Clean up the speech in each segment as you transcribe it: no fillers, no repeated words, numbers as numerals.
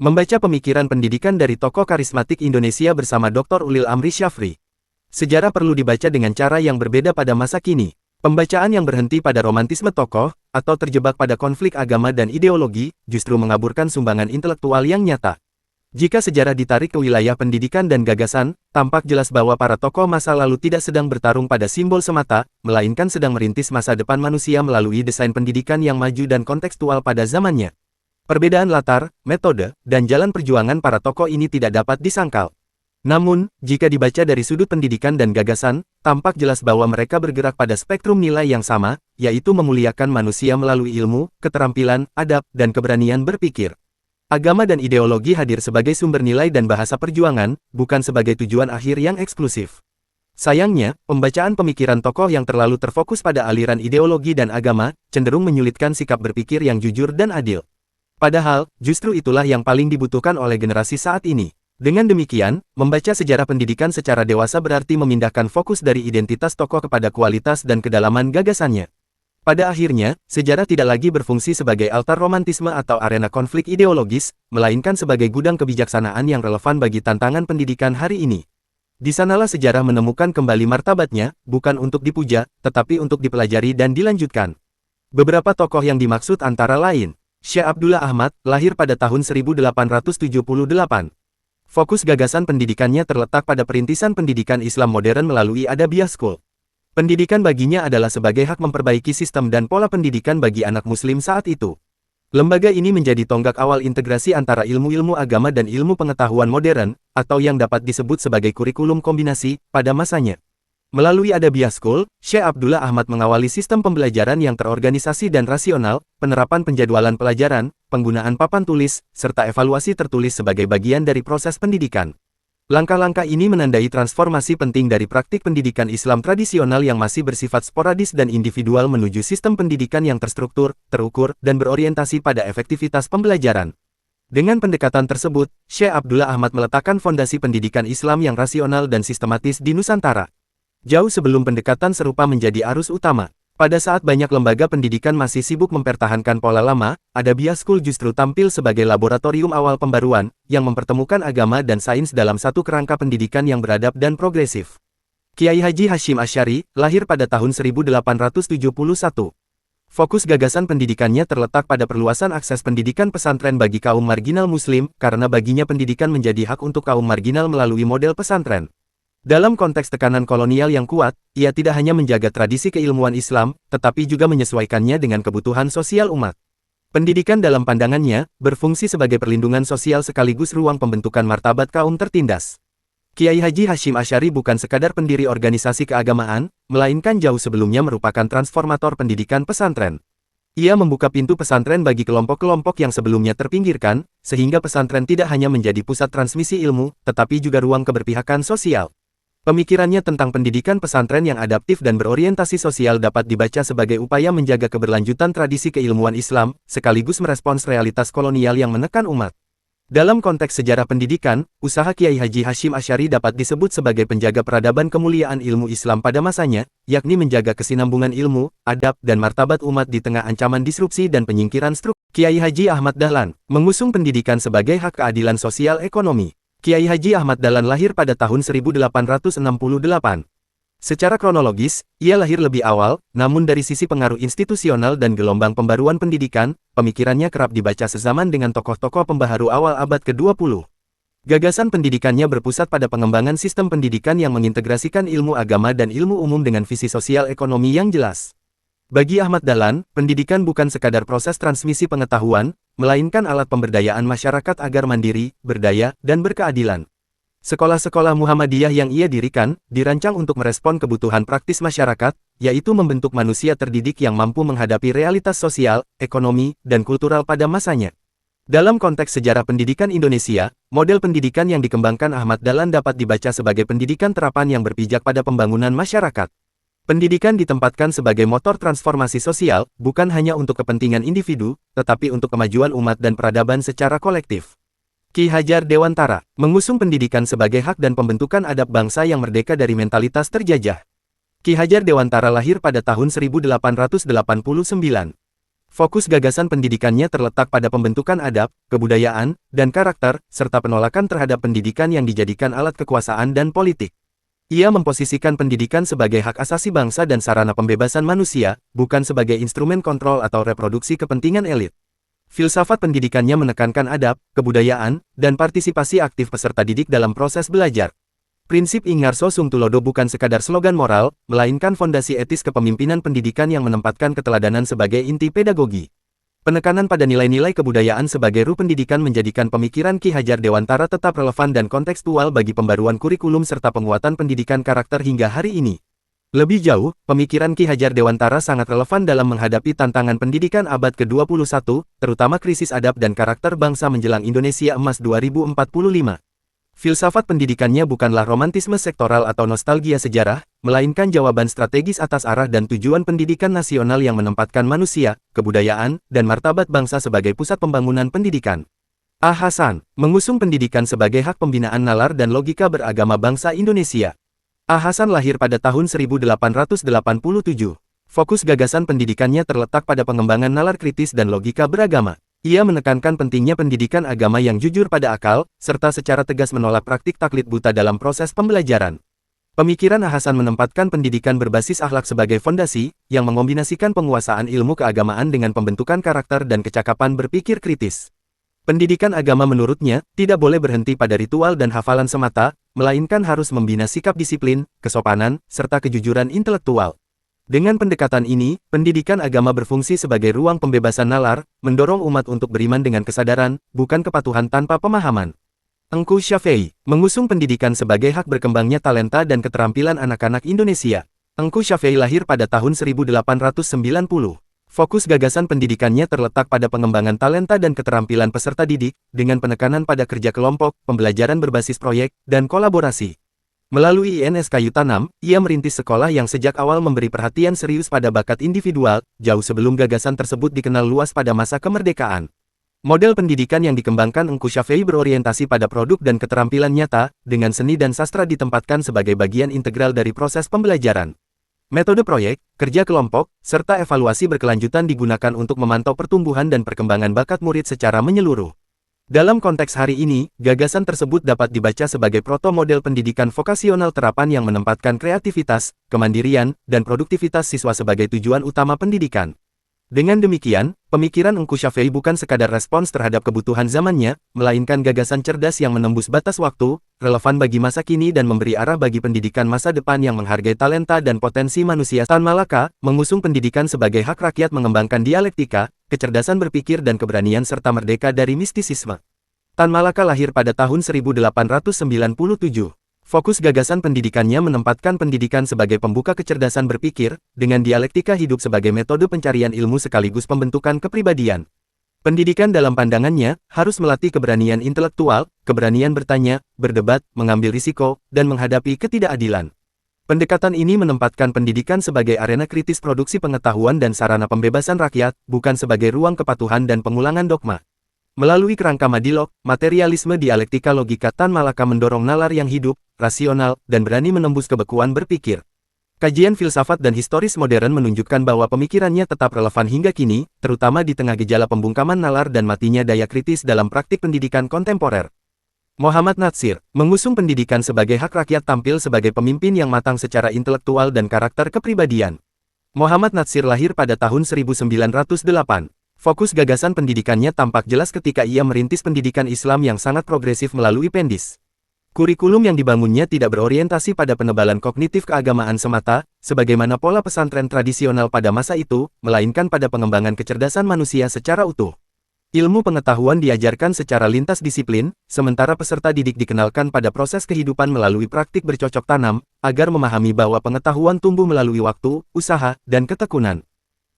Membaca pemikiran pendidikan dari tokoh karismatik Indonesia bersama Dr. Ulil Amri Syafri. Sejarah perlu dibaca dengan cara yang berbeda pada masa kini. Pembacaan yang berhenti pada romantisme tokoh, atau terjebak pada konflik agama dan ideologi, justru mengaburkan sumbangan intelektual yang nyata. Jika sejarah ditarik ke wilayah pendidikan dan gagasan, tampak jelas bahwa para tokoh masa lalu tidak sedang bertarung pada simbol semata, melainkan sedang merintis masa depan manusia melalui desain pendidikan yang maju dan kontekstual pada zamannya. Perbedaan latar, metode, dan jalan perjuangan para tokoh ini tidak dapat disangkal. Namun, jika dibaca dari sudut pendidikan dan gagasan, tampak jelas bahwa mereka bergerak pada spektrum nilai yang sama, yaitu memuliakan manusia melalui ilmu, keterampilan, adab, dan keberanian berpikir. Agama dan ideologi hadir sebagai sumber nilai dan bahasa perjuangan, bukan sebagai tujuan akhir yang eksklusif. Sayangnya, pembacaan pemikiran tokoh yang terlalu terfokus pada aliran ideologi dan agama, cenderung menyulitkan sikap berpikir yang jujur dan adil. Padahal, justru itulah yang paling dibutuhkan oleh generasi saat ini. Dengan demikian, membaca sejarah pendidikan secara dewasa berarti memindahkan fokus dari identitas tokoh kepada kualitas dan kedalaman gagasannya. Pada akhirnya, sejarah tidak lagi berfungsi sebagai altar romantisme atau arena konflik ideologis, melainkan sebagai gudang kebijaksanaan yang relevan bagi tantangan pendidikan hari ini. Di sanalah sejarah menemukan kembali martabatnya, bukan untuk dipuja, tetapi untuk dipelajari dan dilanjutkan. Beberapa tokoh yang dimaksud antara lain, Syekh Abdullah Ahmad, lahir pada tahun 1878. Fokus gagasan pendidikannya terletak pada perintisan pendidikan Islam modern melalui Adabiyah School. Pendidikan baginya adalah sebagai hak memperbaiki sistem dan pola pendidikan bagi anak muslim saat itu. Lembaga ini menjadi tonggak awal integrasi antara ilmu-ilmu agama dan ilmu pengetahuan modern, atau yang dapat disebut sebagai kurikulum kombinasi, pada masanya. Melalui Adabiyah School, Syekh Abdullah Ahmad mengawali sistem pembelajaran yang terorganisasi dan rasional, penerapan penjadwalan pelajaran, penggunaan papan tulis, serta evaluasi tertulis sebagai bagian dari proses pendidikan. Langkah-langkah ini menandai transformasi penting dari praktik pendidikan Islam tradisional yang masih bersifat sporadis dan individual menuju sistem pendidikan yang terstruktur, terukur, dan berorientasi pada efektivitas pembelajaran. Dengan pendekatan tersebut, Syekh Abdullah Ahmad meletakkan fondasi pendidikan Islam yang rasional dan sistematis di Nusantara. Jauh sebelum pendekatan serupa menjadi arus utama, pada saat banyak lembaga pendidikan masih sibuk mempertahankan pola lama, Adabiyah School justru tampil sebagai laboratorium awal pembaruan, yang mempertemukan agama dan sains dalam satu kerangka pendidikan yang beradab dan progresif. Kiai Haji Hasyim Asy'ari, lahir pada tahun 1871. Fokus gagasan pendidikannya terletak pada perluasan akses pendidikan pesantren bagi kaum marginal muslim, karena baginya pendidikan menjadi hak untuk kaum marginal melalui model pesantren. Dalam konteks tekanan kolonial yang kuat, ia tidak hanya menjaga tradisi keilmuan Islam, tetapi juga menyesuaikannya dengan kebutuhan sosial umat. Pendidikan dalam pandangannya, berfungsi sebagai perlindungan sosial sekaligus ruang pembentukan martabat kaum tertindas. Kiai Haji Hasyim Asy'ari bukan sekadar pendiri organisasi keagamaan, melainkan jauh sebelumnya merupakan transformator pendidikan pesantren. Ia membuka pintu pesantren bagi kelompok-kelompok yang sebelumnya terpinggirkan, sehingga pesantren tidak hanya menjadi pusat transmisi ilmu, tetapi juga ruang keberpihakan sosial. Pemikirannya tentang pendidikan pesantren yang adaptif dan berorientasi sosial dapat dibaca sebagai upaya menjaga keberlanjutan tradisi keilmuan Islam, sekaligus merespons realitas kolonial yang menekan umat. Dalam konteks sejarah pendidikan, usaha Kiai Haji Hasyim Asy'ari dapat disebut sebagai penjaga peradaban kemuliaan ilmu Islam pada masanya, yakni menjaga kesinambungan ilmu, adab, dan martabat umat di tengah ancaman disrupsi dan penyingkiran struktur. Kiai Haji Ahmad Dahlan, mengusung pendidikan sebagai hak keadilan sosial ekonomi. Kiai Haji Ahmad Dahlan lahir pada tahun 1868. Secara kronologis, ia lahir lebih awal, namun dari sisi pengaruh institusional dan gelombang pembaruan pendidikan, pemikirannya kerap dibaca sezaman dengan tokoh-tokoh pembaharu awal abad ke-20. Gagasan pendidikannya berpusat pada pengembangan sistem pendidikan yang mengintegrasikan ilmu agama dan ilmu umum dengan visi sosial ekonomi yang jelas. Bagi Ahmad Dahlan, pendidikan bukan sekadar proses transmisi pengetahuan, melainkan alat pemberdayaan masyarakat agar mandiri, berdaya, dan berkeadilan. Sekolah-sekolah Muhammadiyah yang ia dirikan, dirancang untuk merespon kebutuhan praktis masyarakat, yaitu membentuk manusia terdidik yang mampu menghadapi realitas sosial, ekonomi, dan kultural pada masanya. Dalam konteks sejarah pendidikan Indonesia, model pendidikan yang dikembangkan Ahmad Dahlan dapat dibaca sebagai pendidikan terapan yang berpijak pada pembangunan masyarakat. Pendidikan ditempatkan sebagai motor transformasi sosial, bukan hanya untuk kepentingan individu, tetapi untuk kemajuan umat dan peradaban secara kolektif. Ki Hajar Dewantara, mengusung pendidikan sebagai hak dan pembentukan adab bangsa yang merdeka dari mentalitas terjajah. Ki Hajar Dewantara lahir pada tahun 1889. Fokus gagasan pendidikannya terletak pada pembentukan adab, kebudayaan, dan karakter, serta penolakan terhadap pendidikan yang dijadikan alat kekuasaan dan politik. Ia memposisikan pendidikan sebagai hak asasi bangsa dan sarana pembebasan manusia, bukan sebagai instrumen kontrol atau reproduksi kepentingan elit. Filsafat pendidikannya menekankan adab, kebudayaan, dan partisipasi aktif peserta didik dalam proses belajar. Prinsip Ingarso Sung Tulodo bukan sekadar slogan moral, melainkan fondasi etis kepemimpinan pendidikan yang menempatkan keteladanan sebagai inti pedagogi. Penekanan pada nilai-nilai kebudayaan sebagai ruh pendidikan menjadikan pemikiran Ki Hajar Dewantara tetap relevan dan kontekstual bagi pembaruan kurikulum serta penguatan pendidikan karakter hingga hari ini. Lebih jauh, pemikiran Ki Hajar Dewantara sangat relevan dalam menghadapi tantangan pendidikan abad ke-21, terutama krisis adab dan karakter bangsa menjelang Indonesia Emas 2045. Filsafat pendidikannya bukanlah romantisme sektoral atau nostalgia sejarah, melainkan jawaban strategis atas arah dan tujuan pendidikan nasional yang menempatkan manusia, kebudayaan, dan martabat bangsa sebagai pusat pembangunan pendidikan. A. Hasan, mengusung pendidikan sebagai hak pembinaan nalar dan logika beragama bangsa Indonesia. A. Hasan lahir pada tahun 1887. Fokus gagasan pendidikannya terletak pada pengembangan nalar kritis dan logika beragama. Ia menekankan pentingnya pendidikan agama yang jujur pada akal, serta secara tegas menolak praktik taklid buta dalam proses pembelajaran. Pemikiran A. Hasan menempatkan pendidikan berbasis akhlak sebagai fondasi, yang mengombinasikan penguasaan ilmu keagamaan dengan pembentukan karakter dan kecakapan berpikir kritis. Pendidikan agama menurutnya, tidak boleh berhenti pada ritual dan hafalan semata, melainkan harus membina sikap disiplin, kesopanan, serta kejujuran intelektual. Dengan pendekatan ini, pendidikan agama berfungsi sebagai ruang pembebasan nalar, mendorong umat untuk beriman dengan kesadaran, bukan kepatuhan tanpa pemahaman. Engku Syafei, mengusung pendidikan sebagai hak berkembangnya talenta dan keterampilan anak-anak Indonesia. Engku Syafei lahir pada tahun 1890. Fokus gagasan pendidikannya terletak pada pengembangan talenta dan keterampilan peserta didik, dengan penekanan pada kerja kelompok, pembelajaran berbasis proyek, dan kolaborasi. Melalui INS Kayu Tanam, ia merintis sekolah yang sejak awal memberi perhatian serius pada bakat individual, jauh sebelum gagasan tersebut dikenal luas pada masa kemerdekaan. Model pendidikan yang dikembangkan Engku Syafei berorientasi pada produk dan keterampilan nyata, dengan seni dan sastra ditempatkan sebagai bagian integral dari proses pembelajaran. Metode proyek, kerja kelompok, serta evaluasi berkelanjutan digunakan untuk memantau pertumbuhan dan perkembangan bakat murid secara menyeluruh. Dalam konteks hari ini, gagasan tersebut dapat dibaca sebagai proto-model pendidikan vokasional terapan yang menempatkan kreativitas, kemandirian, dan produktivitas siswa sebagai tujuan utama pendidikan. Dengan demikian, pemikiran Engku Syafei bukan sekadar respons terhadap kebutuhan zamannya, melainkan gagasan cerdas yang menembus batas waktu, relevan bagi masa kini dan memberi arah bagi pendidikan masa depan yang menghargai talenta dan potensi manusia. Tan Malaka, mengusung pendidikan sebagai hak rakyat mengembangkan dialektika, kecerdasan berpikir dan keberanian serta merdeka dari mistisisme. Tan Malaka lahir pada tahun 1897. Fokus gagasan pendidikannya menempatkan pendidikan sebagai pembuka kecerdasan berpikir, dengan dialektika hidup sebagai metode pencarian ilmu sekaligus pembentukan kepribadian. Pendidikan dalam pandangannya, harus melatih keberanian intelektual, keberanian bertanya, berdebat, mengambil risiko, dan menghadapi ketidakadilan. Pendekatan ini menempatkan pendidikan sebagai arena kritis produksi pengetahuan dan sarana pembebasan rakyat, bukan sebagai ruang kepatuhan dan pengulangan dogma. Melalui kerangka madilog, materialisme dialektika logika Tan Malaka mendorong nalar yang hidup, rasional, dan berani menembus kebekuan berpikir. Kajian filsafat dan historis modern menunjukkan bahwa pemikirannya tetap relevan hingga kini, terutama di tengah gejala pembungkaman nalar dan matinya daya kritis dalam praktik pendidikan kontemporer. Muhammad Natsir, mengusung pendidikan sebagai hak rakyat tampil sebagai pemimpin yang matang secara intelektual dan karakter kepribadian. Muhammad Natsir lahir pada tahun 1908. Fokus gagasan pendidikannya tampak jelas ketika ia merintis pendidikan Islam yang sangat progresif melalui Pendis. Kurikulum yang dibangunnya tidak berorientasi pada penebalan kognitif keagamaan semata, sebagaimana pola pesantren tradisional pada masa itu, melainkan pada pengembangan kecerdasan manusia secara utuh. Ilmu pengetahuan diajarkan secara lintas disiplin, sementara peserta didik dikenalkan pada proses kehidupan melalui praktik bercocok tanam, agar memahami bahwa pengetahuan tumbuh melalui waktu, usaha, dan ketekunan.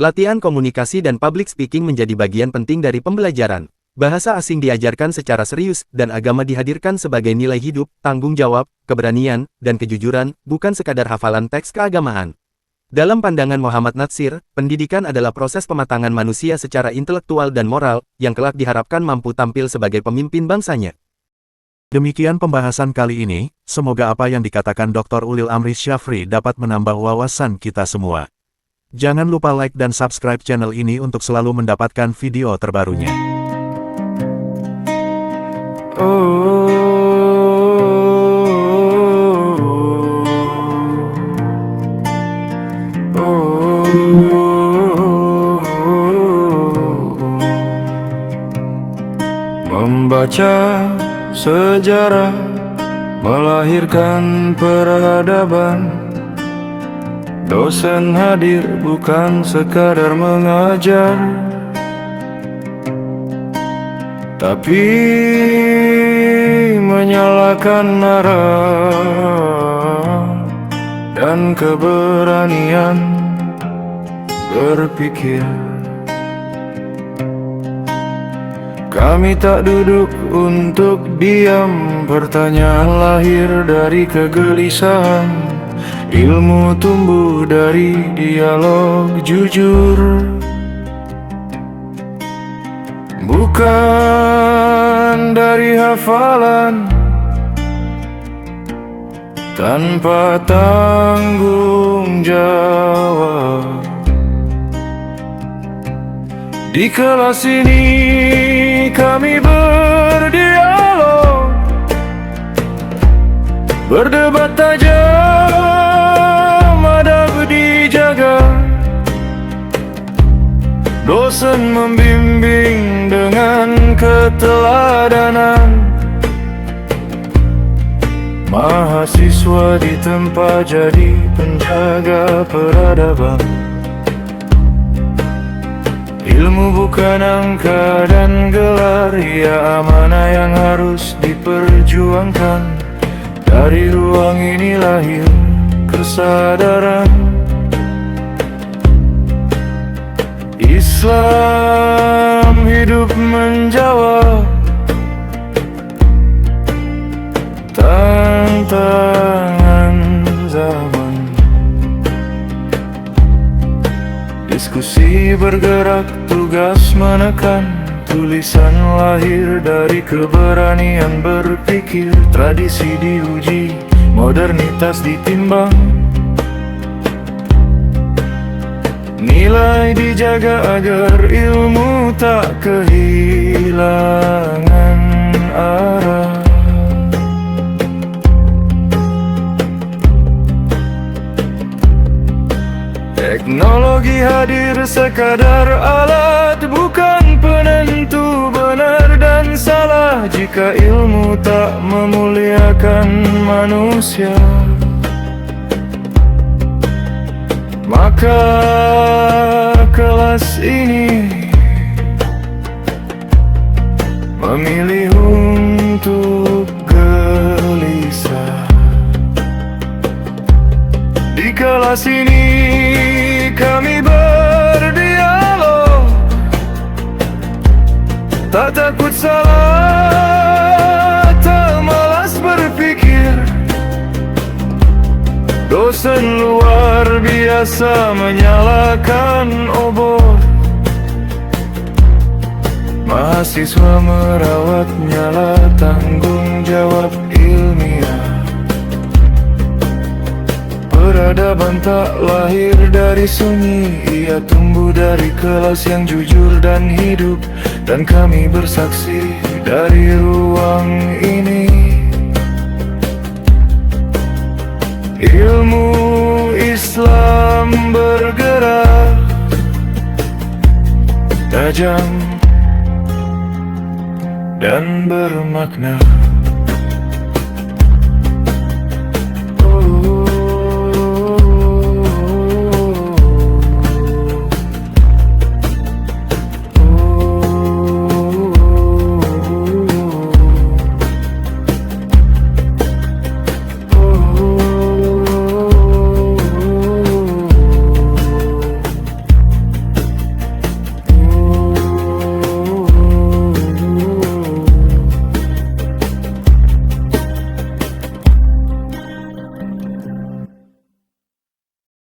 Latihan komunikasi dan public speaking menjadi bagian penting dari pembelajaran. Bahasa asing diajarkan secara serius, dan agama dihadirkan sebagai nilai hidup, tanggung jawab, keberanian, dan kejujuran, bukan sekadar hafalan teks keagamaan. Dalam pandangan Muhammad Natsir, pendidikan adalah proses pematangan manusia secara intelektual dan moral, yang kelak diharapkan mampu tampil sebagai pemimpin bangsanya. Demikian pembahasan kali ini, semoga apa yang dikatakan Dr. Ulil Amri Syafri dapat menambah wawasan kita semua. Jangan lupa like dan subscribe channel ini untuk selalu mendapatkan video terbarunya. Membaca sejarah melahirkan peradaban. Dosen hadir bukan sekadar mengajar, tapi menyalakan arah dan keberanian berpikir. Kami tak duduk untuk diam, pertanyaan lahir dari kegelisahan. Ilmu tumbuh dari dialog jujur, bukan dari hafalan tanpa tanggung jawab. Di kelas ini kami berdialog, berdebat tajam, adab dijaga. Dosen membimbing dengan keteladanan. Mahasiswa ditempa jadi penjaga peradaban. Ilmu bukan angka dan gelar, ya amanah yang harus diperjuangkan. Dari ruang ini lahir kesadaran. Islam hidup menjawab tantangan zaman. Diskusi bergerak, tugas menekan. Tulisan lahir dari keberanian berpikir. Tradisi diuji, modernitas ditimbang. Nilai dijaga agar ilmu tak kehilangan arah. Teknologi hadir sekadar alat, bukan penentu benar dan salah. Jika ilmu tak memuliakan manusia, maka kelas ini memilih untuk gelisah. Di kelas ini kami berdialog, tak takut salah, tak malas berpikir. Dosen luar biasa menyalakan obor. Mahasiswa merawat nyala tanggung jawab ilmiah. Peradaban tak lahir dari sunyi, ia tumbuh dari kelas yang jujur dan hidup. Dan kami bersaksi dari ruang ini. Ilmu Islam bergerak tajam dan bermakna.